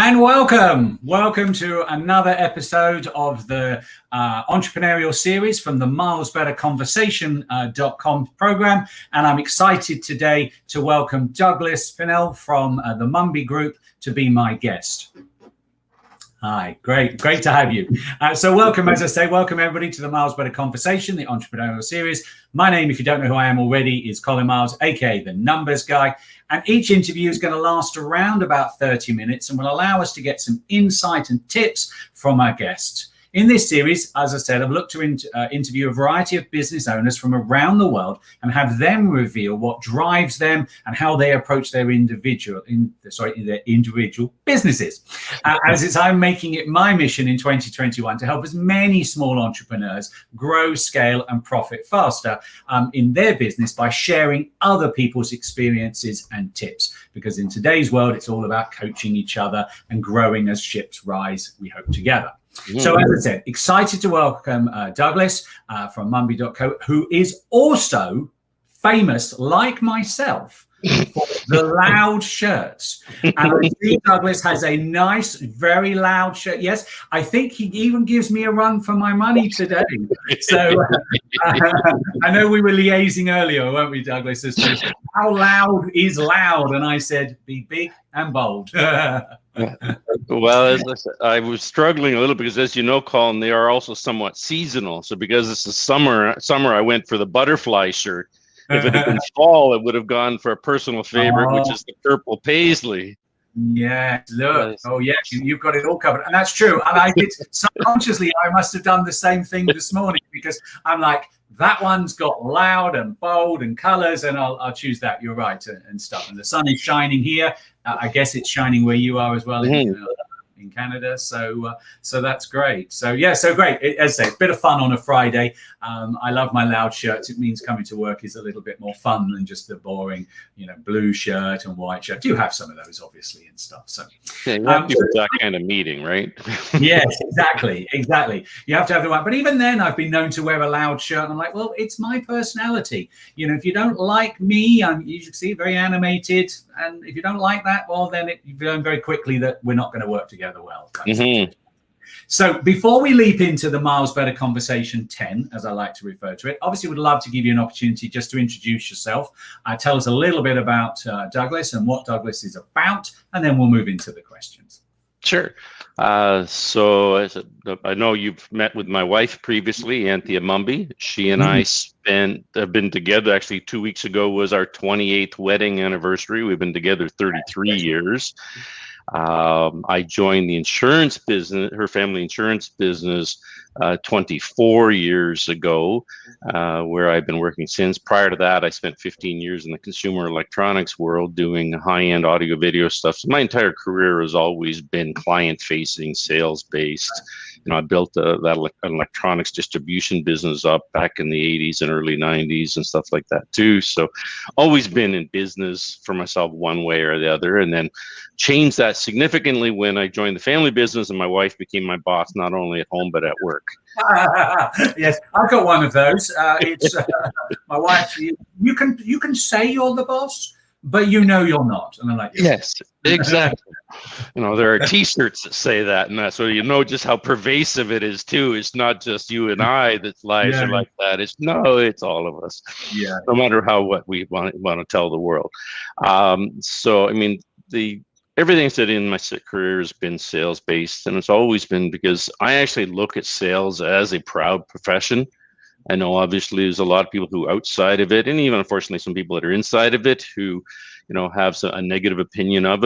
And welcome to another episode of the entrepreneurial series from the milesbetterconversation.com program. And I'm excited today to welcome Douglas Mumby from the Mumby Group to be my guest. Hi, great to have you. So welcome, as I say, welcome everybody to the Miles Better Conversation, the entrepreneurial series. My name, if you don't know who I am already, is Colin Miles, aka the Numbers Guy. And each interview is going to last around about 30 minutes and will allow us to get some insight and tips from our guests. In this series, as I said, I've looked to interview a variety of business owners from around the world and have them reveal what drives them and how they approach their individual businesses. As I'm making it my mission in 2021 to help as many small entrepreneurs grow, scale, and profit faster in their business by sharing other people's experiences and tips. Because in today's world, it's all about coaching each other and growing as ships rise, we hope, together. So as I said, excited to welcome Douglas from Mumby.co, who is also famous, like myself, for the loud shirts. And I see Douglas has a nice, very loud shirt. Yes, I think he even gives me a run for my money today. So I know we were liaising earlier, weren't we, Douglas, as to how loud is loud? And I said, be big and bold. Well, as I said, I was struggling a little because, as you know, Colin, they are also somewhat seasonal. So because it's the summer, I went for the butterfly shirt. If it had been fall, it would have gone for a personal favorite, which is the purple paisley. Yeah, look. Oh, yeah, you've got it all covered. And that's true. And I did subconsciously, I must have done the same thing this morning because I'm like, that one's got loud and bold and colors, and I'll choose that. You're right, and stuff. And the sun is shining here. I guess it's shining where you are as well in Canada. So that's great. So yeah, so great. As I say, it's a bit of fun on a Friday. I love my loud shirts. It means coming to work is a little bit more fun than just the boring, blue shirt and white shirt. You have some of those, obviously, and stuff. So yeah, you have to do that kind of meeting, right? Yes, exactly. You have to have the one. But even then, I've been known to wear a loud shirt. And I'm like, well, it's my personality. If you don't like me, you should see very animated. And if you don't like that, well, then you learn very quickly that we're not going to work together well. So before we leap into the Miles Better Conversation 10, as I like to refer to it, obviously would love to give you an opportunity just to introduce yourself. Tell us a little bit about Douglas and what Douglas is about, and then we'll move into the questions. Sure. So as I know you've met with my wife previously, Anthea Mumby. She and I have been together. Actually, 2 weeks ago was our 28th wedding anniversary. We've been together 33 years. I joined the insurance business, her family insurance business, 24 years ago, where I've been working since. Prior to that, I spent 15 years in the consumer electronics world doing high-end audio video stuff. So my entire career has always been client-facing, sales-based. I built that electronics distribution business up back in the 80s and early 90s and stuff like that too. So always been in business for myself one way or the other, and then changed that significantly when I joined the family business and my wife became my boss, not only at home, but at work. Yes, I've got one of those. It's my wife. You can say you're the boss, but you're not. And I'm like, yes, exactly. There are T-shirts that say that, and that's so just how pervasive it is too. It's not just you and I that lives are like that. It's all of us. Yeah. No matter what we want to tell the world. So I mean, everything I said in my career has been sales based, and it's always been because I actually look at sales as a proud profession. I know obviously there's a lot of people who are outside of it, and even unfortunately some people that are inside of it who, have a negative opinion of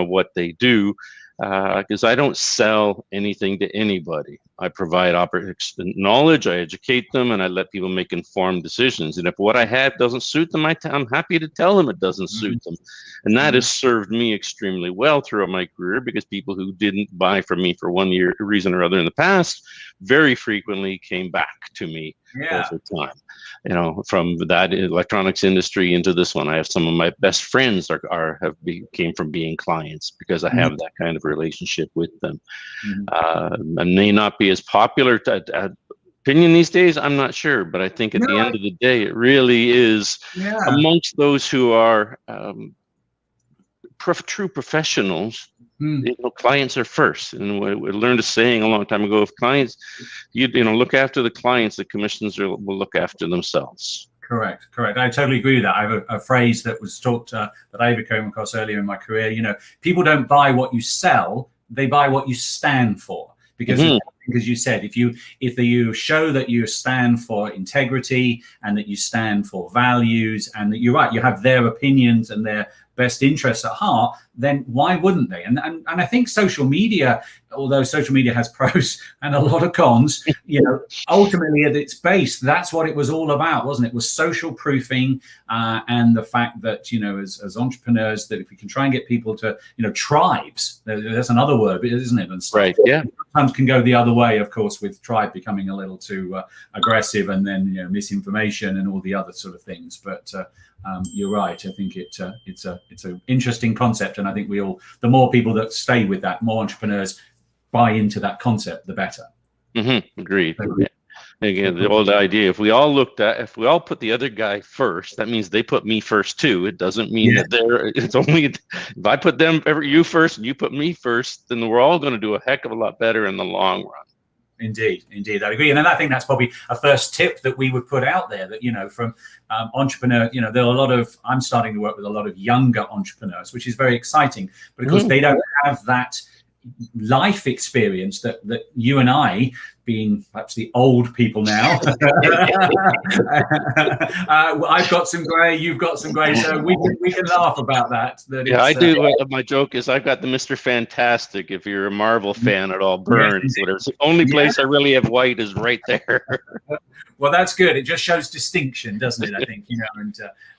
what they do. Because I don't sell anything to anybody. I provide knowledge, I educate them, and I let people make informed decisions. And if what I have doesn't suit them, I'm happy to tell them it doesn't suit them. And that has served me extremely well throughout my career, because people who didn't buy from me for one reason or other in the past very frequently came back to me over time. From that electronics industry into this one, I have some of my best friends came from being clients because I have that kind of relationship with them. And may not be as popular opinion these days, I'm not sure, but I think at the end of the day, it really is amongst those who are true professionals Clients are first, and we learned a saying a long time ago: if clients, look after the clients, the commissions will look after themselves. Correct. I totally agree with that. I have a phrase that was talked that I came across earlier in my career. People don't buy what you sell; they buy what you stand for. Because as you said, if you show that you stand for integrity and that you stand for values and that you're right, you have their opinions and their best interests at heart, then why wouldn't they? And I think social media, although social media has pros and a lot of cons, ultimately at its base, that's what it was all about, wasn't it? It was social proofing and the fact that, as entrepreneurs, that if we can try and get people to, tribes, that's another word, isn't it? And stuff. Right, yeah. Sometimes can go the other way, of course, with tribe becoming a little too aggressive and then, misinformation and all the other sort of things. But you're right. I think it's an interesting concept, and I think the more people that stay with that, more entrepreneurs buy into that concept, the better. Agreed. Yeah. Again, the old idea: if we all put the other guy first, that means they put me first too. It doesn't mean that it's only if I put you first and you put me first, then we're all going to do a heck of a lot better in the long run. Indeed, I agree. And I think that's probably a first tip that we would put out there, that, from entrepreneur, there are I'm starting to work with a lot of younger entrepreneurs, which is very exciting, but of course they don't have that life experience that you and I, being perhaps the old people now, I've got some gray, you've got some gray, so we can laugh about that. Yeah, I do. My joke is I've got the Mr. Fantastic. If you're a Marvel fan at all, Burns. The only place I really have white is right there. Well, that's good. It just shows distinction, doesn't it? I think,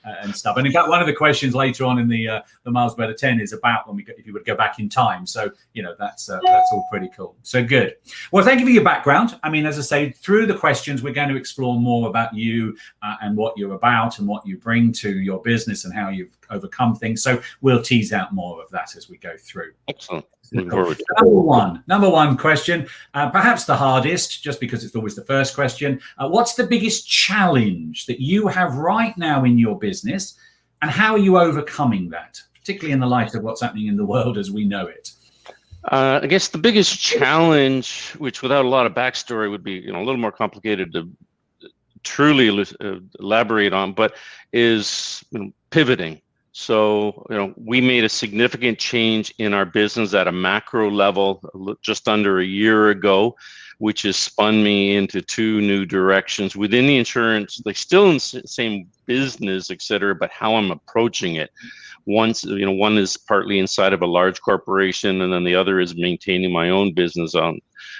and stuff. And in fact, one of the questions later on in the Miles Better 10 is about if you would go back in time. So, that's all pretty cool. So good. Well, thank you for your background. I mean, as I say, through the questions, we're going to explore more about you and what you're about and what you bring to your business and how you've overcome things. So we'll tease out more of that as we go through. Excellent. Number one question, perhaps the hardest, just because it's always the first question. What's the biggest challenge that you have right now in your business, and how are you overcoming that, particularly in the light of what's happening in the world as we know it? I guess the biggest challenge, which without a lot of backstory would be a little more complicated to truly elaborate on, but is pivoting. So, we made a significant change in our business at a macro level just under a year ago, which has spun me into two new directions within the insurance, like still in the same business, et cetera, but how I'm approaching it. One is partly inside of a large corporation, and then the other is maintaining my own business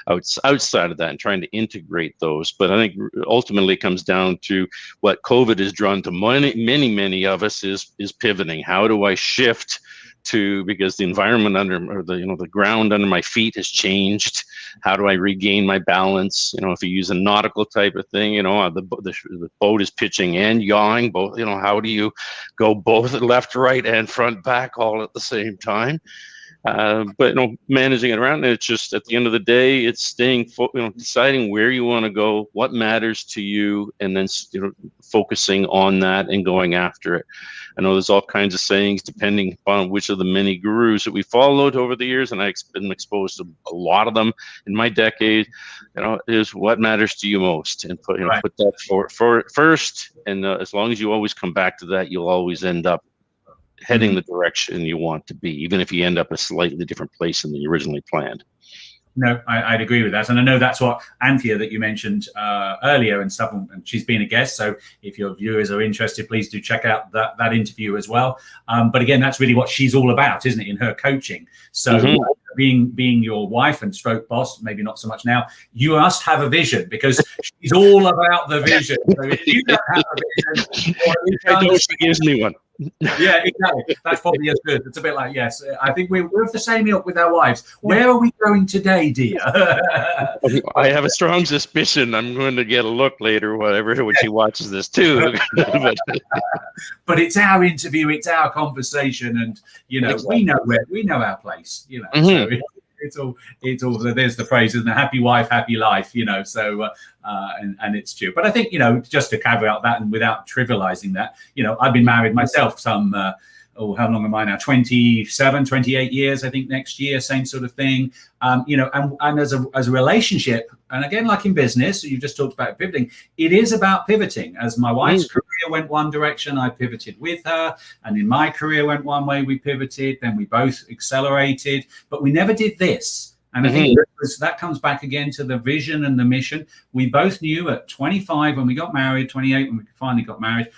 outside of that and trying to integrate those. But I think ultimately it comes down to what COVID has drawn to many of us is pivoting. How do I shift because the environment the ground under my feet has changed? How do I regain my balance? If you use a nautical type of thing, the boat is pitching and yawing both. How do you go both left, right, and front, back all at the same time? But managing it around, and it's just at the end of the day, it's staying, deciding where you want to go, what matters to you, and then focusing on that and going after it. I know there's all kinds of sayings depending upon which of the many gurus that we followed over the years, and I've been exposed to a lot of them in my decade. Is what matters to you most, and put that for first. And as long as you always come back to that, you'll always end up heading the direction you want to be, even if you end up a slightly different place than you originally planned. No, I'd agree with that. And I know that's what Anthea that you mentioned earlier and stuff, and she's been a guest. So if your viewers are interested, please do check out that interview as well. But again, that's really what she's all about, isn't it, in her coaching? So being your wife and stroke boss, maybe not so much now, you must have a vision, because she's all about the vision. So if you don't have a vision, I know she gives me one. Yeah, exactly. That's probably as good. It's a bit like, yes, I think we're of the same ilk with our wives. Where are we going today, dear? I have a strong suspicion I'm going to get a look later, whatever, when she watches this too. But it's our interview, it's our conversation, and we know our place. So it's all. There's the phrase, isn't it? Happy wife, happy life. So and it's true. But I think just to caveat that, and without trivializing that, I've been married myself some how long am I now? 27, 28 years, I think next year, same sort of thing. And as a relationship, and again, like in business, you just talked about pivoting, it is about pivoting. As my wife's career went one direction, I pivoted with her. And in my career went one way, we pivoted, then we both accelerated, but we never did this. And I think that comes back again to the vision and the mission. We both knew at 25 when we got married, 28 when we finally got married,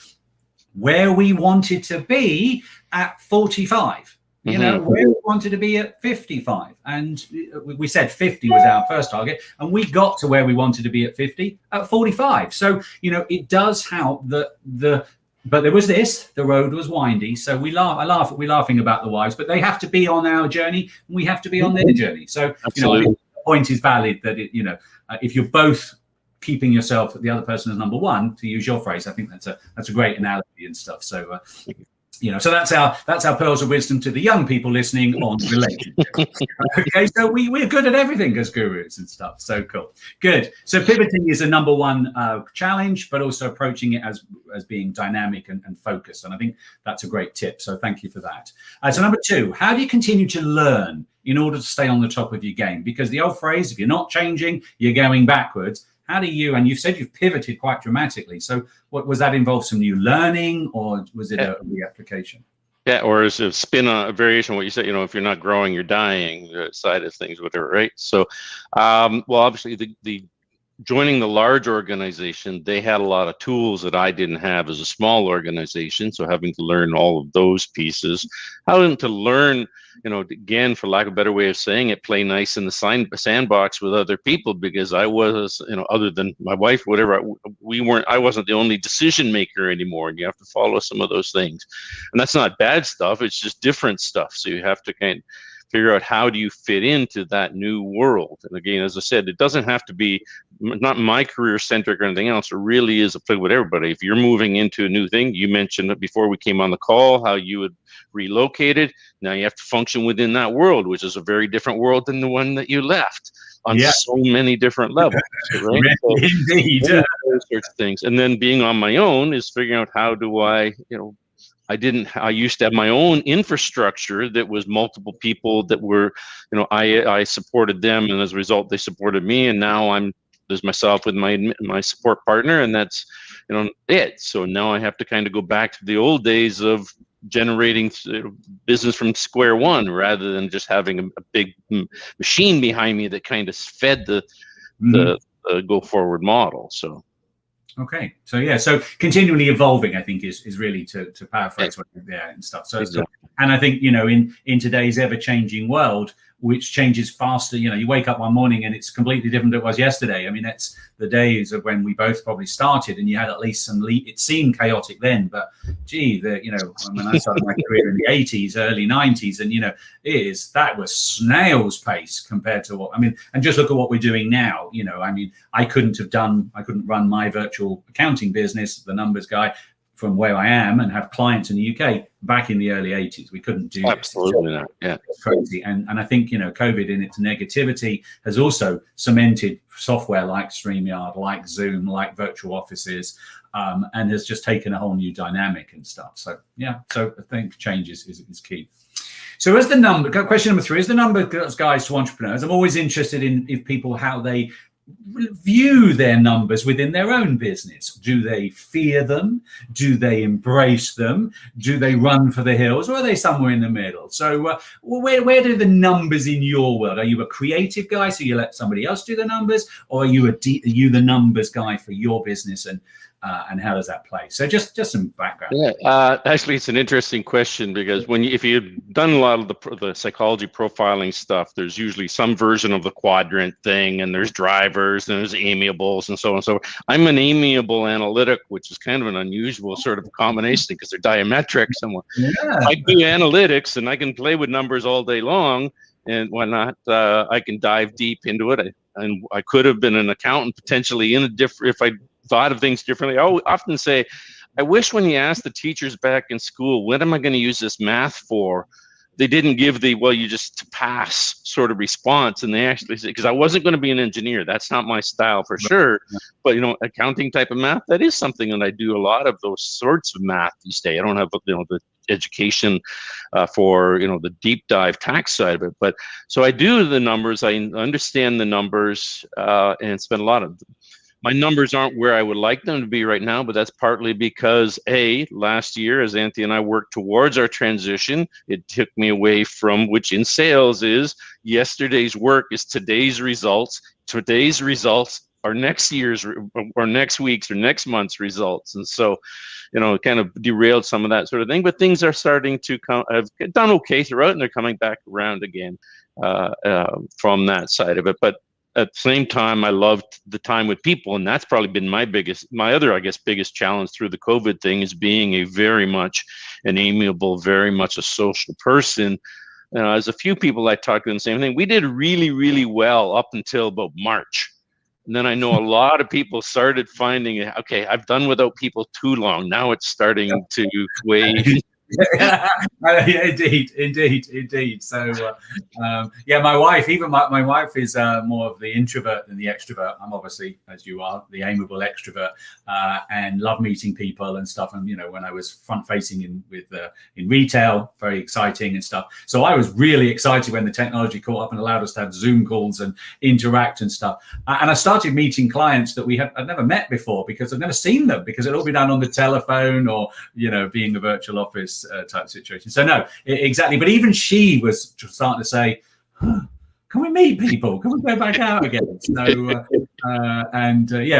where we wanted to be at 45. You know, where we wanted to be at 55. And we said 50 was our first target. And we got to where we wanted to be at 50 at 45. So, you know, it does help that but there was the road was windy. So we're laughing about the wives, but they have to be on our journey and we have to be on their journey. So, absolutely. You know, the point is valid that, if you're both keeping yourself, the other person as number one, to use your phrase, I think that's a great analogy and stuff. So, so that's our pearls of wisdom to the young people listening on relationships. Okay, so we're good at everything as gurus and stuff. So cool, good. So pivoting is a number one challenge, but also approaching it as being dynamic and focused. And I think that's a great tip. So thank you for that. So number two, how do you continue to learn in order to stay on the top of your game? Because the old phrase, if you're not changing, you're going backwards. How do you, and you've said you've pivoted quite dramatically. So what was that involve some new learning or was it a reapplication? Yeah, or is a spin on a variation of what you said, if you're not growing, you're dying side of things, whatever, right? So, well, obviously the joining the large organization, they had a lot of tools that I didn't have as a small organization. So having to learn all of those pieces, having to learn, again, for lack of a better way of saying it, play nice in the sandbox with other people, because I was, other than my wife, whatever, I wasn't the only decision maker anymore. And you have to follow some of those things. And that's not bad stuff. It's just different stuff. So you have to kind of figure out how do you fit into that new world. And again, as I said, it doesn't have to be not my career centric or anything else. It really is applicable with everybody. If you're moving into a new thing, you mentioned it before we came on the call, how you would relocate it. Now you have to function within that world, which is a very different world than the one that you left on so many different levels. Right? Indeed. So, those sorts of things. And then being on my own is figuring out how do I, I used to have my own infrastructure that was multiple people that were, I supported them, and as a result, they supported me. And now there's myself with my support partner, and that's, it. So now I have to kind of go back to the old days of generating business from square one, rather than just having a big machine behind me that kind of fed the go forward model. So. Okay, so continually evolving, I think, is really to paraphrase what you're there and stuff. So, exactly. And I think in today's ever-changing world, which changes faster, you wake up one morning and it's completely different than it was yesterday. I mean, that's the days of when we both probably started, and you had at least it seemed chaotic then, but gee, when I started my career in the 80s, early 90s, and that was snail's pace compared to and just look at what we're doing now. I couldn't run my virtual accounting business, the numbers guy, from where I am and have clients in the UK back in the early 80s. We couldn't do absolutely not. Yeah, it's crazy. And I think COVID in its negativity has also cemented software like StreamYard, like Zoom, like virtual offices, and has just taken a whole new dynamic and stuff. So so I think change is key. So question number 3, as the number guys to entrepreneurs, I'm always interested in if people, how they view their numbers within their own business. Do they fear them? Do they embrace them? Do they run for the hills? Or are they somewhere in the middle? So where do the numbers in your world? Are you a creative guy, so you let somebody else do the numbers? Or are you the numbers guy for your business, and how does that play? So just some background. Actually, it's an interesting question, because if you've done a lot of the psychology profiling stuff, there's usually some version of the quadrant thing, and there's drivers, and there's amiables, and so on. So I'm an amiable analytic, which is kind of an unusual sort of combination because they're diametric. I do analytics, and I can play with numbers all day long, and why not? I can dive deep into it, and I could have been an accountant potentially if I thought of things differently. I often say, I wish when you ask the teachers back in school, what am I going to use this math for, they didn't give the, well, you just pass sort of response. And they actually said, because I wasn't going to be an engineer, that's not my style for sure. But, accounting type of math, that is something that I do a lot of those sorts of math these days. I don't have, the education for, the deep dive tax side of it. But so I do the numbers, I understand the numbers, and spend a lot of them. My numbers aren't where I would like them to be right now, but that's partly because last year, as Anthony and I worked towards our transition, it took me away from, which in sales is yesterday's work is today's results. Today's results are next year's or next week's or next month's results. And so, it kind of derailed some of that sort of thing, but things are starting to come, I've done okay throughout, and they're coming back around again from that side of it. But at the same time, I loved the time with people, and that's probably been my other biggest challenge through the COVID thing, is being a very much an amiable, very much a social person. There's a few people I talked to, the same thing. We did really, really well up until about March. And then I know a lot of people started finding, okay, I've done without people too long. Now it's starting to weigh. Indeed. So, my wife, my wife is more of the introvert than the extrovert. I'm obviously, as you are, the amiable extrovert, and love meeting people and stuff. And when I was front facing in retail, very exciting and stuff. So I was really excited when the technology caught up and allowed us to have Zoom calls and interact and stuff. And I started meeting clients that I'd never met before, because I'd never seen them, because it'd all be done on the telephone or being a virtual office type situation. So no, exactly. But even she was starting to say, can we meet people? Can we go back out again? So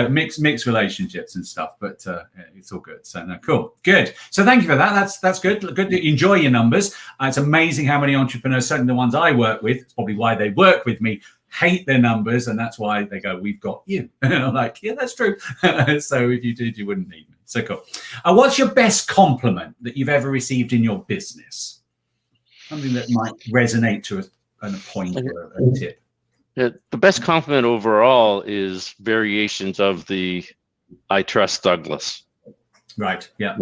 mixed relationships and stuff. But it's all good. So no, cool, good. So thank you for that. That's good. Good to enjoy your numbers. It's amazing how many entrepreneurs, certainly the ones I work with, it's probably why they work with me, hate their numbers, and that's why they go, we've got you. And I'm like, yeah, that's true. So if you did, you wouldn't need me. So cool. What's your best compliment that you've ever received in your business? Something that might resonate to a point or a tip. The best compliment overall is variations of the I trust Douglas. Right. Yeah.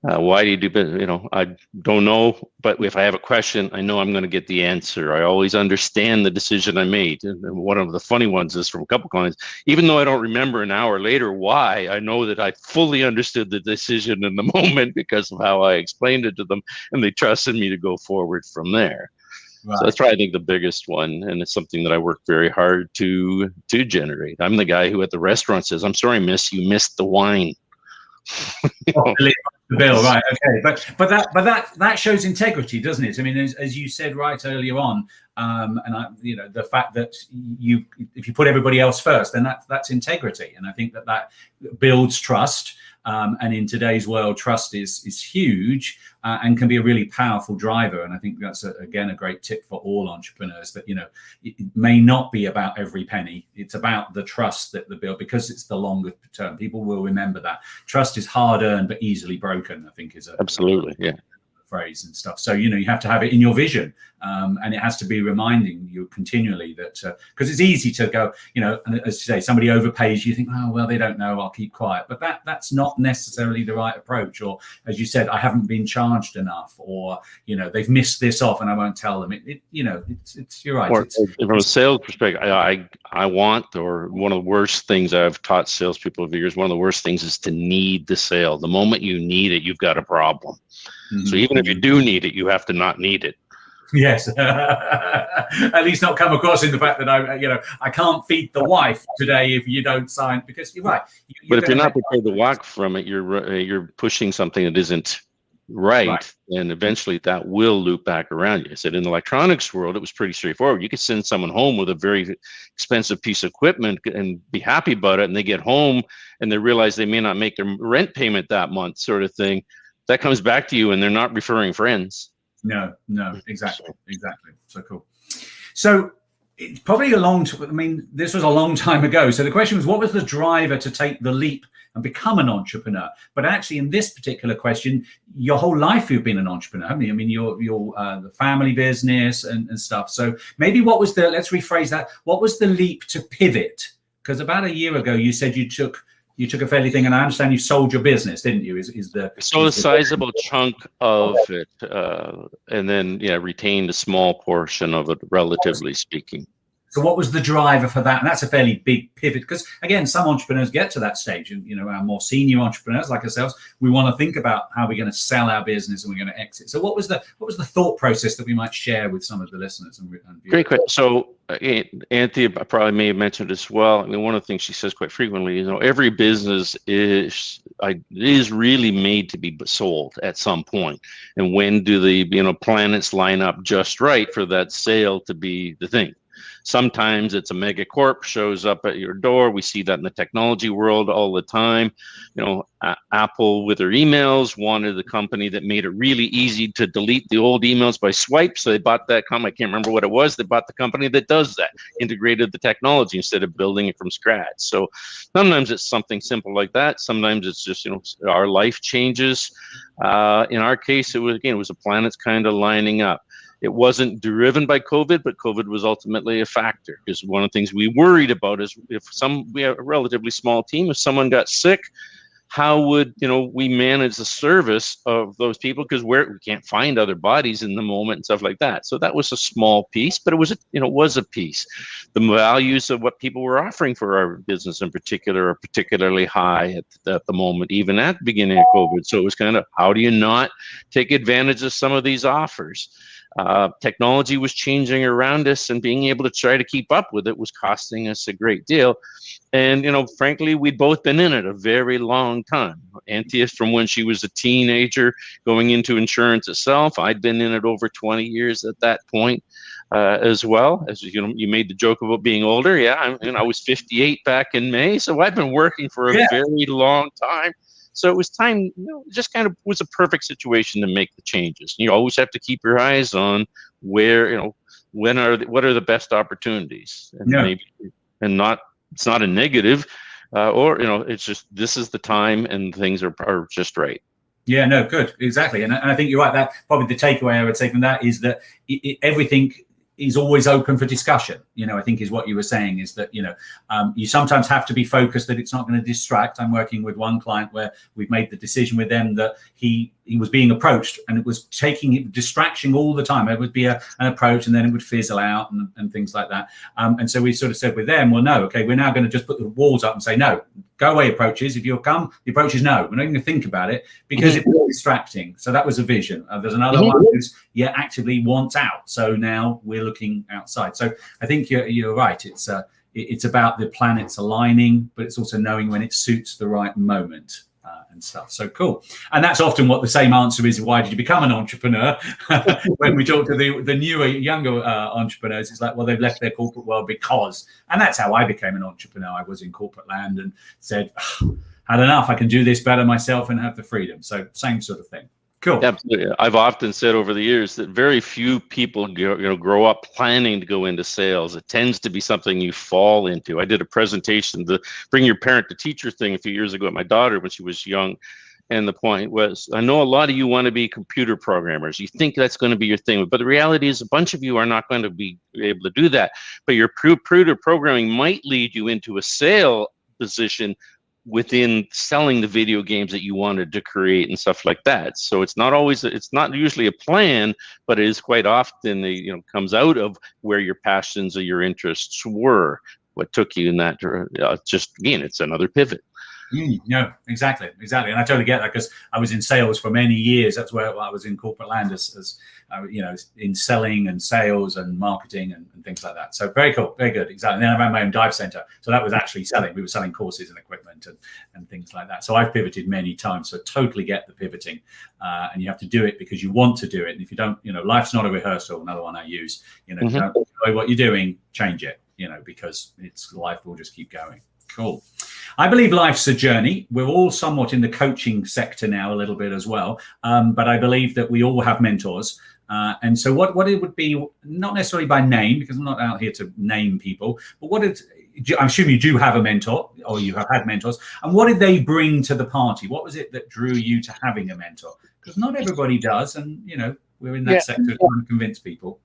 Why do you do business? I don't know, but if I have a question, I know I'm going to get the answer. I always understand the decision I made. And one of the funny ones is from a couple clients, even though I don't remember an hour later why, I know that I fully understood the decision in the moment because of how I explained it to them, and they trusted me to go forward from there. Right. So that's probably, I think, the biggest one, and it's something that I work very hard to generate. I'm the guy who at the restaurant says, "I'm sorry, miss, you missed the wine." The bill, right? Okay, but that shows integrity, doesn't it? I mean, as you said right earlier on, the fact that if you put everybody else first, then that's integrity, and I think that builds trust. And in today's world, trust is huge and can be a really powerful driver. And I think that's again a great tip for all entrepreneurs, that it may not be about every penny. It's about the trust that the build, because it's the longer term. People will remember that trust is hard earned but easily broken, I think is absolutely phrase and stuff. So you have to have it in your vision, and it has to be reminding you continually that, because it's easy to go, and as you say, somebody overpays, you think, oh well, they don't know, I'll keep quiet. But that's not necessarily the right approach. Or as you said, I haven't been charged enough, or they've missed this off and I won't tell them. It's you're right. From a sales perspective, I want, or one of the worst things I've taught salespeople over the years, one of the worst things is to need the sale. The moment you need it, you've got a problem. Mm-hmm. So even if you do need it, you have to not need it. Yes, at least not come across in the fact that I can't feed the wife today if you don't sign, because you're right. But if you're not prepared to walk from it, you're pushing something that isn't right, and eventually that will loop back around you. I said in the electronics world, it was pretty straightforward. You could send someone home with a very expensive piece of equipment and be happy about it, and they get home and they realize they may not make their rent payment that month, sort of thing. That comes back to you, and they're not referring friends. No, exactly. So cool. So it's probably this was a long time ago. So the question was, what was the driver to take the leap and become an entrepreneur? But actually, in this particular question, your whole life you've been an entrepreneur, haven't you? I mean, you're the family business and stuff. So maybe let's rephrase that. What was the leap to pivot? Because about a year ago, you said you took you took a fairly thing, and I understand you sold your business, didn't you? So a sizable chunk of it, and then retained a small portion of it, relatively speaking. So what was the driver for that? And that's a fairly big pivot, because again, some entrepreneurs get to that stage, and our more senior entrepreneurs like ourselves, we want to think about how we're going to sell our business and we're going to exit. So what was the thought process that we might share with some of the listeners and viewers? Great question. So Anthea probably may have mentioned as well. I mean, one of the things she says quite frequently is, every business is really made to be sold at some point. And when do the planets line up just right for that sale to be the thing? Sometimes it's a mega corp shows up at your door. We see that in the technology world all the time. Apple with their emails wanted the company that made it really easy to delete the old emails by swipe. So they bought that company. I can't remember what it was. They bought the company that does that, integrated the technology instead of building it from scratch. So sometimes it's something simple like that. Sometimes it's just, our life changes. In our case, it was a planets kind of lining up. It wasn't driven by COVID, but COVID was ultimately a factor, because one of the things we worried about is we have a relatively small team. If someone got sick, how would we manage the service of those people? Because we can't find other bodies in the moment and stuff like that. So that was a small piece, but it was a piece. The values of what people were offering for our business in particular are particularly high at the moment, even at the beginning of COVID. So it was kind of, how do you not take advantage of some of these offers? Technology was changing around us, and being able to try to keep up with it was costing us a great deal. And, frankly, we'd both been in it a very long time. Anthea from when she was a teenager going into insurance itself. I'd been in it over 20 years at that point as well. As you made the joke about being older. Yeah, I was 58 back in May. So I've been working for a very long time. So it was time, just kind of was a perfect situation to make the changes. You always have to keep your eyes on where, what are the best opportunities, and it's not a negative, or it's just, this is the time and things are just right. Yeah, no, good, exactly, and I think you're right. That probably the takeaway I would say from that is that everything is always open for discussion. I think is what you were saying, is that, you sometimes have to be focused, that it's not going to distract. I'm working with one client where we've made the decision with them that he was being approached, and it was distraction all the time. It would be an approach, and then it would fizzle out and things like that. And so we sort of said with them, well, no, okay, we're now going to just put the walls up and say, no, go away approaches. If you'll come, the approach is no. We're not even going to think about it, because it's distracting. So that was a vision. There's another one who's actively wants out. So now we're looking outside. So I think you're right. It's about the planets aligning, but it's also knowing when it suits the right moment. And stuff. So cool. And that's often what the same answer is. Why did you become an entrepreneur? When we talk to the newer, younger entrepreneurs, it's like, well, they've left their corporate world because, and that's how I became an entrepreneur. I was in corporate land and said, had enough. I can do this better myself and have the freedom. So same sort of thing. Cool. Absolutely. I've often said over the years that very few people grow up planning to go into sales. It tends to be something you fall into. I did a presentation, the bring your parent to teacher thing, a few years ago at my daughter when she was young. And the point was, I know a lot of you want to be computer programmers. You think that's going to be your thing, but the reality is a bunch of you are not going to be able to do that. But your computer programming might lead you into a sale position within selling the video games that you wanted to create and stuff like that. So it's not usually a plan, but it is quite often comes out of where your passions or your interests were, what took you in that. Just again, it's another pivot. No, exactly. And I totally get that, because I was in sales for many years. That's where I was in corporate land as in selling and sales and marketing and things like that. So very cool, very good. Exactly. And then I ran my own dive center. So that was actually selling. We were selling courses and equipment and things like that. So I've pivoted many times. So totally get the pivoting. And you have to do it because you want to do it. And if you don't, life's not a rehearsal. Another one I use, if you don't enjoy what you're doing, change it, because life will just keep going. Cool. I believe life's a journey. We're all somewhat in the coaching sector now a little bit as well. But I believe that we all have mentors. And so what it would be, not necessarily by name, because I'm not out here to name people, but I'm assuming you do have a mentor, or you have had mentors. And what did they bring to the party? What was it that drew you to having a mentor? Because not everybody does. And, we're in that sector trying to convince people.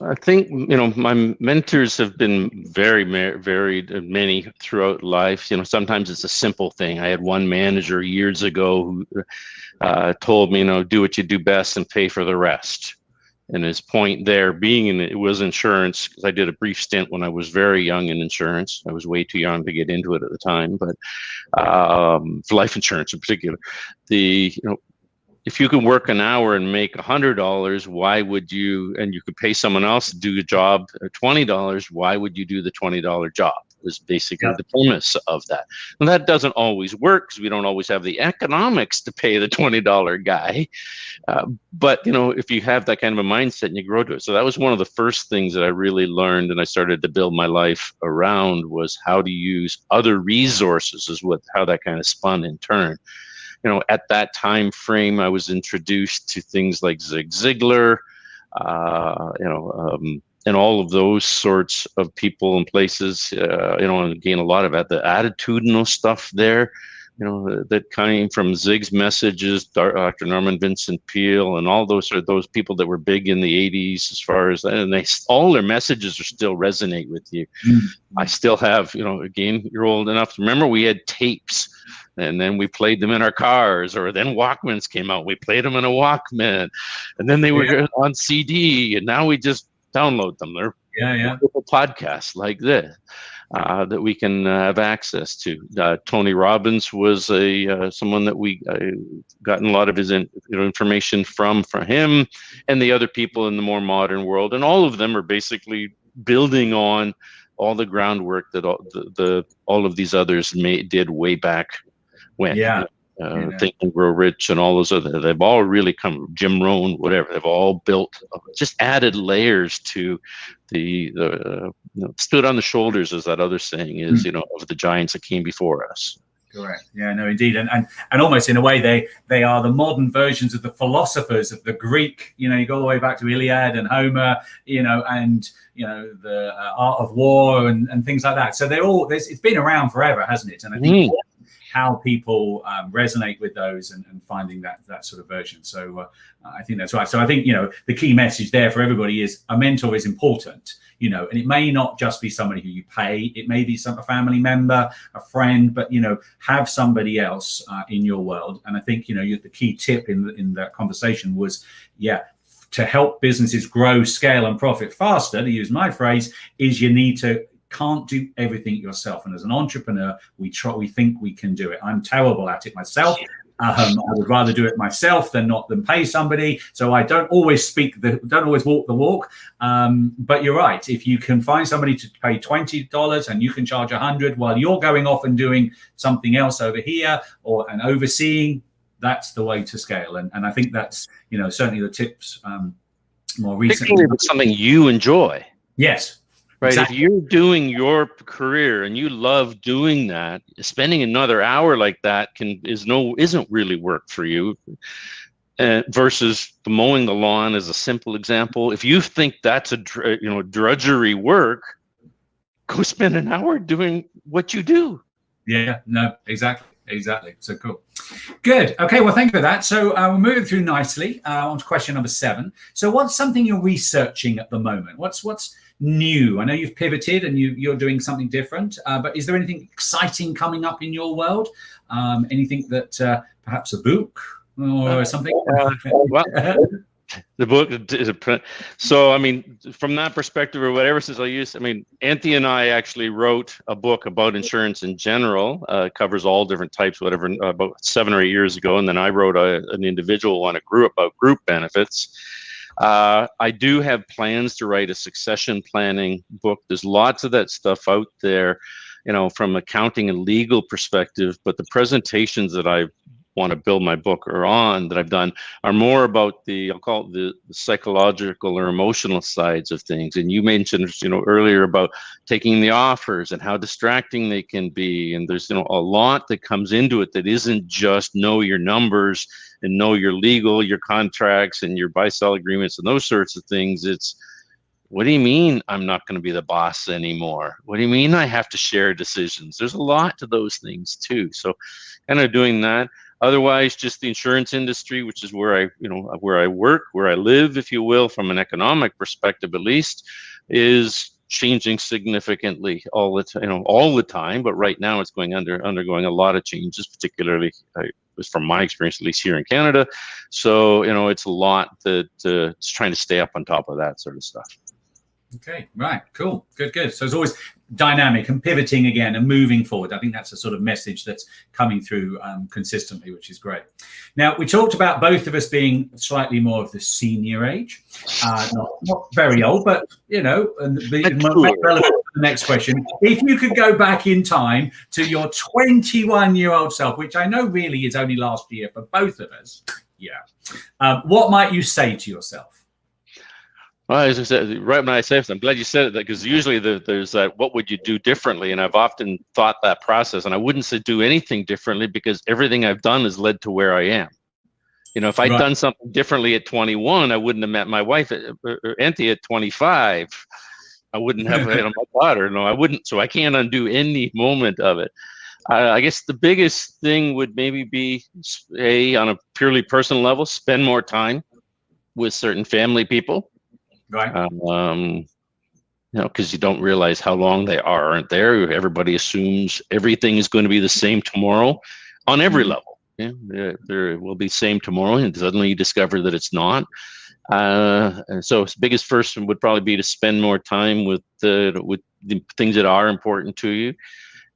I think, my mentors have been very varied, many throughout life. Sometimes it's a simple thing. I had one manager years ago who told me, do what you do best and pay for the rest. And his point there being, it was insurance, because I did a brief stint when I was very young in insurance. I was way too young to get into it at the time, but for life insurance in particular, if you can work an hour and make $100, why would you, and you could pay someone else to do a job at $20, why would you do the $20 job? Was basically the premise of that. And that doesn't always work, because we don't always have the economics to pay the $20 guy. But if you have that kind of a mindset and you grow to it. So that was one of the first things that I really learned, and I started to build my life around, was how to use other resources, is how that kind of spun in turn. At that time frame, I was introduced to things like Zig Ziglar, and all of those sorts of people and places, and again, a lot of the attitudinal stuff there, that came from Zig's messages, Dr. Norman Vincent Peale, and all those people that were big in the 80s as far as that, and all their messages are still resonate with you. I still have, again, you're old enough to remember we had tapes, and then we played them in our cars, or then Walkmans came out, we played them in a Walkman, and then they were on CD, and now we just download them. They're wonderful podcasts like this that we can have access to. Tony Robbins was someone that we gotten a lot of his information from him, and the other people in the more modern world, and all of them are basically building on all the groundwork that all of these others did way back when. Think and Grow Rich and all those other, they've all really come, Jim Rohn, whatever, they've all built, just added layers to stood on the shoulders, as that other saying is, of the giants that came before us. Correct. Yeah, no, indeed. And almost in a way, they are the modern versions of the philosophers of the Greek, you go all the way back to Iliad and Homer, and the art of war and things like that. So it's been around forever, hasn't it? And I think how people resonate with those and finding that sort of version. So I think that's right. So I think, the key message there for everybody is a mentor is important, and it may not just be somebody who you pay. It may be a family member, a friend, but, have somebody else in your world. And I think, the key tip in that conversation was, to help businesses grow, scale and profit faster, to use my phrase, is you can't do everything yourself. And as an entrepreneur, we think we can do it. I'm terrible at it myself. I would rather do it myself than pay somebody. So I don't always walk the walk. But you're right. If you can find somebody to pay $20 and you can charge $100 while you're going off and doing something else over here and overseeing, that's the way to scale. And I think that's, certainly the tips more recently. Particularly if it's something you enjoy. Yes. Right. Exactly. If you're doing your career and you love doing that, spending another hour like that isn't really work for you. Versus mowing the lawn is a simple example. If you think that's a drudgery work, go spend an hour doing what you do. Yeah. No. Exactly. So cool. Good. Okay. Well, thank you for that. So we're moving through nicely on to question number 7. So what's something you're researching at the moment? What's new? I know you've pivoted and you're doing something different, but is there anything exciting coming up in your world? Anything that perhaps a book or something? The book is so, from that perspective or whatever, since Anthony and I actually wrote a book about insurance in general. Covers all different types, whatever, about 7 or 8 years ago. And then I wrote an individual one, about group benefits. I do have plans to write a succession planning book. There's lots of that stuff out there, from accounting and legal perspective, but the presentations that I want to build my book that I've done are more about I'll call it the psychological or emotional sides of things. And you mentioned, earlier about taking the offers and how distracting they can be. And there's, a lot that comes into it that isn't just know your numbers and know your legal, your contracts and your buy-sell agreements and those sorts of things. It's, what do you mean I'm not going to be the boss anymore? What do you mean I have to share decisions? There's a lot to those things too. So kind of doing that. Otherwise, just the insurance industry, which is where I work, where I live, if you will, from an economic perspective at least, is changing significantly all the time. But right now, it's undergoing a lot of changes, particularly from my experience, at least here in Canada. So it's a lot that it's trying to stay up on top of that sort of stuff. Okay, right, cool, good. So it's always dynamic and pivoting again and moving forward. I think that's a sort of message that's coming through consistently, which is great. Now, we talked about both of us being slightly more of the senior age, not very old, but and relevant to the next question. If you could go back in time to your 21-year-old self, which I know really is only last year for both of us, what might you say to yourself? Well, as I said, right when I say this, I'm glad you said it, because usually there's that, what would you do differently? And I've often thought that process, and I wouldn't say do anything differently, because everything I've done has led to where I am. If I'd done something differently at 21, I wouldn't have met my wife, Auntie, at 25. I wouldn't have my daughter. No, I wouldn't. So I can't undo any moment of it. I guess the biggest thing would maybe be, on a purely personal level, spend more time with certain family people. Right. Because you don't realize how long they aren't there. Everybody assumes everything is going to be the same tomorrow on every level. There will be same tomorrow, and suddenly you discover that it's not. And so the biggest first one would probably be to spend more time with the things that are important to you.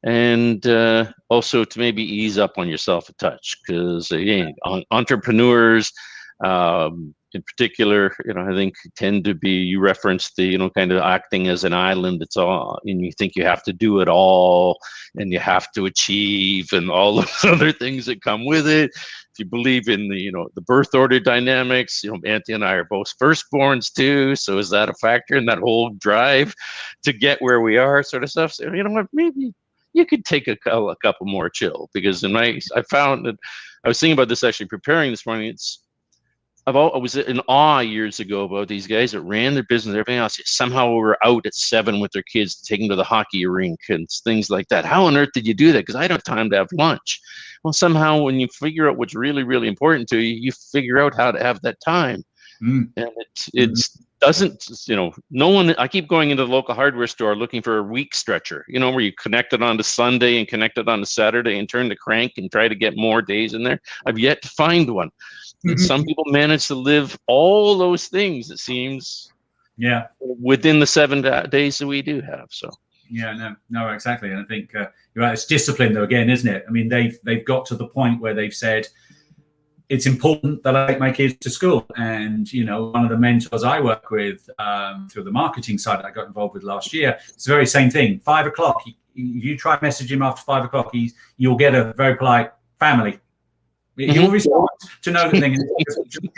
And also to maybe ease up on yourself a touch, because entrepreneurs, in particular, I think tend to be, you referenced the, kind of acting as an island. It's all, and you think you have to do it all, and you have to achieve, and all those other things that come with it. If you believe in the, the birth order dynamics, Auntie and I are both firstborns too. So is that a factor in that whole drive to get where we are, sort of stuff? So, what, maybe you could take a couple more chill, because I found that I was thinking about this actually preparing this morning. I was in awe years ago about these guys that ran their business, everything else. Somehow we were out at 7 with their kids, taking to the hockey rink and things like that. How on earth did you do that? Because I don't have time to have lunch. Well, somehow when you figure out what's really, really important to you, you figure out how to have that time. And it doesn't, no one, I keep going into the local hardware store looking for a week stretcher, where you connect it on to Sunday and connect it on to Saturday and turn the crank and try to get more days in there. I've yet to find one. And some people manage to live all those things, it seems, within the 7 days that we do have. So no, exactly. And I think you're right. It's discipline, though, again, isn't it? I mean, they've got to the point where they've said, it's important that I take my kids to school. And, one of the mentors I work with through the marketing side that I got involved with last year, it's the very same thing. 5 o'clock, if you try to message him after 5 o'clock, you'll get a very polite family. He'll respond to know the thing, and you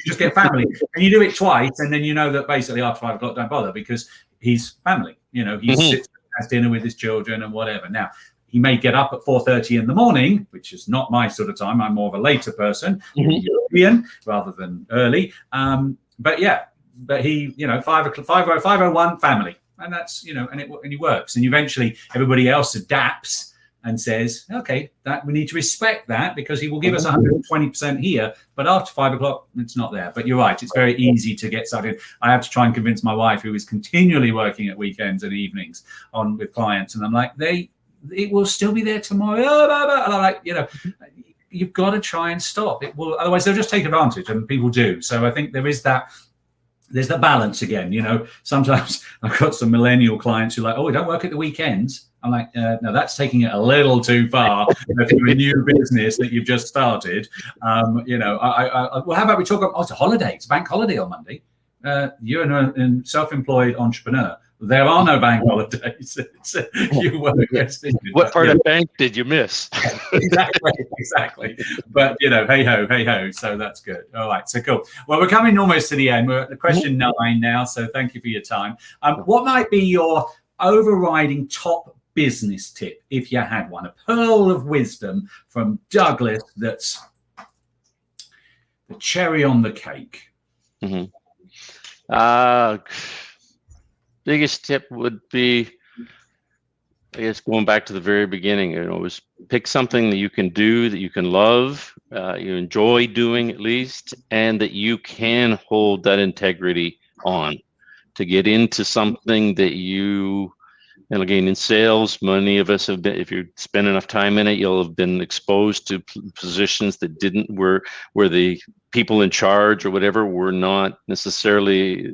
just get family. And you do it twice, and then you know that basically after 5 o'clock, don't bother, because he's family. He sits and has dinner with his children and whatever. Now, he may get up at 4:30 in the morning, which is not my sort of time. I'm more of a later person, European rather than early. But he, 5:01 family, and that's and it works. And eventually everybody else adapts and says, okay, that we need to respect that, because he will give us 120% here, but after 5 o'clock, it's not there. But you're right, it's very easy to get started. I have to try and convince my wife, who is continually working at weekends and evenings with clients, and I'm like, it will still be there tomorrow. And I'm like, you've got to try and stop. It will, otherwise they'll just take advantage, and people do. So I think there's the balance again. Sometimes I've got some millennial clients who are like, oh, we don't work at the weekends. I'm like, no, that's taking it a little too far. If you're a new business that you've just started, well, how about we talk about, it's a holiday. It's a bank holiday on Monday. You're a self-employed entrepreneur. There are no bank holidays. You work. What part of bank did you miss? Exactly. But hey ho. So that's good. All right. So cool. Well, we're coming almost to the end. We're at the question 9 now. So thank you for your time. What might be your overriding top business tip, if you had one? A pearl of wisdom from Douglas that's the cherry on the cake. Biggest tip would be I guess going back to the very beginning, was pick something that you can do, that you can love, you enjoy doing at least, and that you can hold that integrity on to get into something that you, and again, in sales, many of us have been, if you spend enough time in it, you'll have been exposed to positions that where the people in charge or whatever were not necessarily,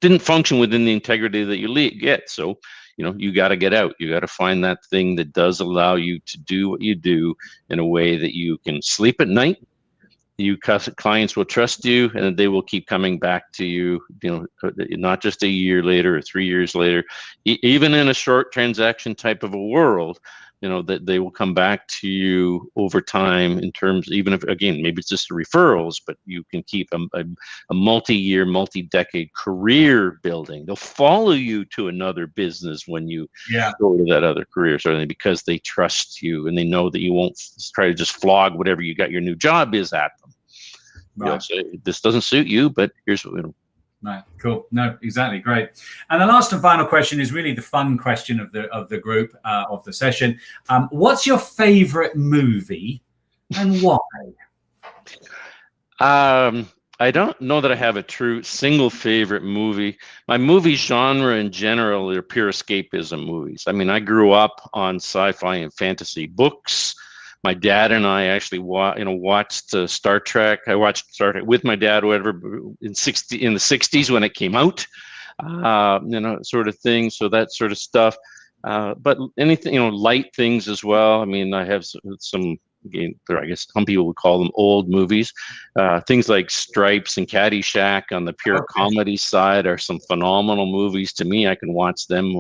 didn't function within the integrity that you get. So, you got to get out. You got to find that thing that does allow you to do what you do in a way that you can sleep at night. Clients will trust you, and they will keep coming back to you, not just a year later or 3 years later, even in a short transaction type of a world, that they will come back to you over time in terms, even if, again, maybe it's just referrals, but you can keep a multi-year, multi-decade career building. They'll follow you to another business when you go to that other career, certainly because they trust you and they know that you won't try to just flog whatever you got your new job is at them. Right. So this doesn't suit you, but here's what Right. Cool. No, exactly. Great. And the last and final question is really the fun question of the group, of the session. What's your favorite movie and why? I don't know that I have a true single favorite movie. My movie genre in general are pure escapism movies. I mean, I grew up on sci-fi and fantasy books. My dad and I actually watched Star Trek. I watched Star Trek with my dad, whatever, in the 60s when it came out, sort of thing. So that sort of stuff. But anything, light things as well. I mean, I have some, again, I guess some people would call them old movies. Things like Stripes and Caddyshack on the pure comedy side are some phenomenal movies to me. I can watch them,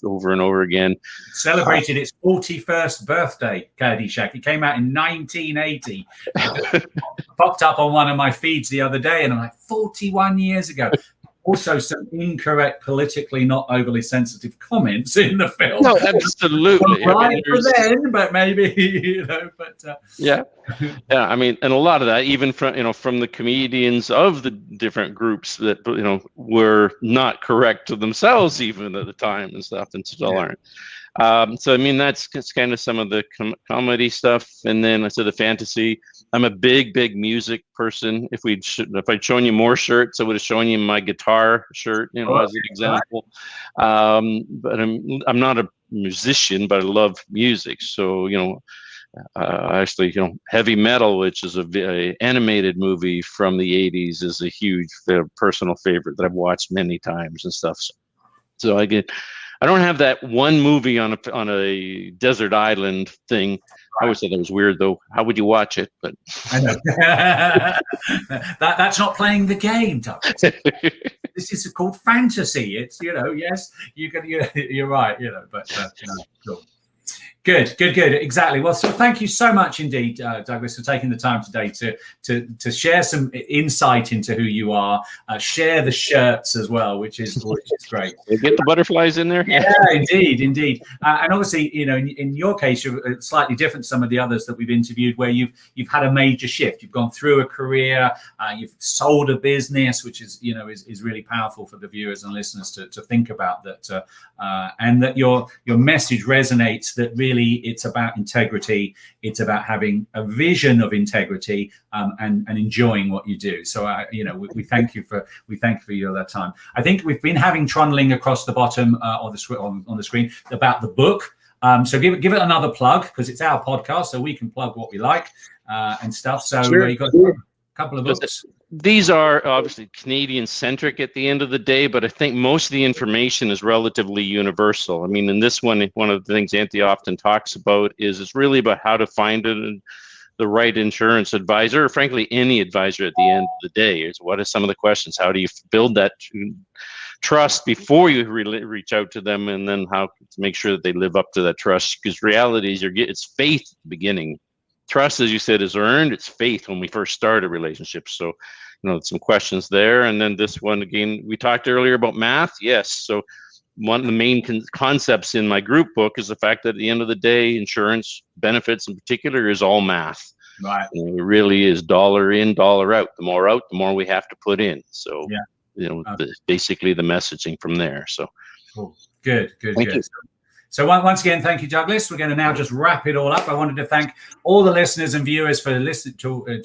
over and over again. It celebrated its 41st birthday, Caddyshack. It came out in 1980. It popped up on one of my feeds the other day, and I'm like, 41 years ago. Also, some incorrect, politically not overly sensitive comments in the film. No, absolutely. Right for then, but maybe, yeah. I mean, and a lot of that, even from the comedians of the different groups that were not correct to themselves even at the time and stuff, and still aren't. So I mean, that's kind of some of the comedy stuff, and then I said the fantasy. I'm a big music person. If I'd shown you more shirts, I would have shown you my guitar shirt, as an example. But I'm not a musician, but I love music. So actually, heavy metal, which is a animated movie from the 80s, is a huge personal favorite that I've watched many times and stuff. So I don't have that one movie on a desert island thing. I always thought that was weird, though. How would you watch it? But I know. that's not playing the game, Douglas. This is called fantasy. It's yes, you're right. But cool. Good. Exactly. Well, so thank you so much indeed, Douglas, for taking the time today to share some insight into who you are, share the shirts as well, which is great. You get the butterflies in there? Yeah, indeed. And obviously, in your case, you're slightly different to some of the others that we've interviewed, where you've had a major shift. You've gone through a career, you've sold a business, which is really powerful for the viewers and listeners to think about that, and that your message resonates, that really it's about integrity. It's about having a vision of integrity, and enjoying what you do. So we thank you for your time. I think we've been having trundling across the bottom on the screen about the book. So give it another plug, because it's our podcast, so we can plug what we like and stuff. So sure. You've got a couple of books. These are obviously Canadian-centric at the end of the day, but I think most of the information is relatively universal. I mean, in this one of the things Anthony often talks about is it's really about how to find the right insurance advisor, or frankly, any advisor at the end of the day. Is what are some of the questions? How do you build that trust before you reach out to them, and then how to make sure that they live up to that trust? Because reality is it's faith at the beginning. Trust, as you said, is earned. It's faith when we first start a relationship. So, some questions there. And then this one, again, we talked earlier about math. Yes. So one of the main concepts in my group book is the fact that at the end of the day, insurance benefits in particular is all math. Right. It really is dollar in, dollar out. The more we have to put in. So, basically the messaging from there. So cool. Good. Thank you. So once again, thank you, Douglas. We're going to now just wrap it all up. I wanted to thank all the listeners and viewers for listening to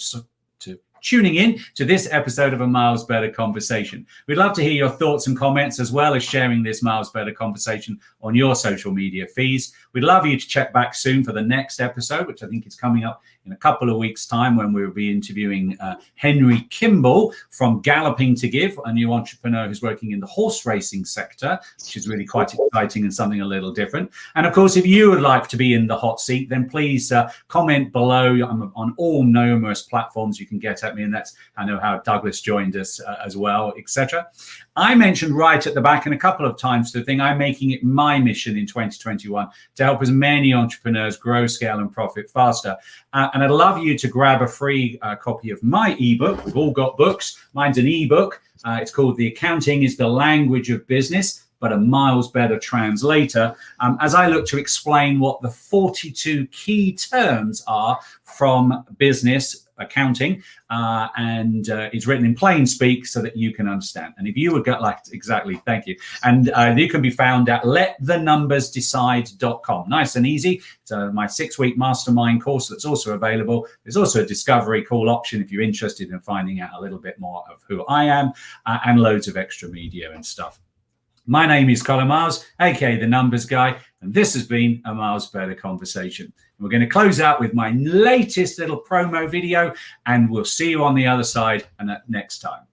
tuning in to this episode of A Miles Better Conversation. We'd love to hear your thoughts and comments, as well as sharing this Miles Better Conversation on your social media feeds. We'd love you to check back soon for the next episode, which I think is coming up in a couple of weeks' time, when we'll be interviewing Henry Kimball from Galloping to Give, a new entrepreneur who's working in the horse racing sector, which is really quite exciting and something a little different. And of course, if you would like to be in the hot seat, then please comment below. I'm on all numerous platforms you can get at me, and that's, I know how Douglas joined us as well, etc. I mentioned right at the back and a couple of times the thing, I'm making it my mission in 2021 to help as many entrepreneurs grow, scale, and profit faster. And I'd love you to grab a free copy of my ebook. We've all got books. Mine's an ebook. It's called The Accounting is the Language of Business, but a Miles Better Translator, as I look to explain what the 42 key terms are from business accounting, and it's written in plain speak so that you can understand. And if you would get exactly, thank you. And you can be found at letthenumbersdecide.com. Nice and easy. It's my 6-week mastermind course that's also available. There's also a discovery call option if you're interested in finding out a little bit more of who I am, and loads of extra media and stuff. My name is Colin Miles, aka The Numbers Guy, and this has been A Miles Better Conversation. And we're going to close out with my latest little promo video, and we'll see you on the other side and next time.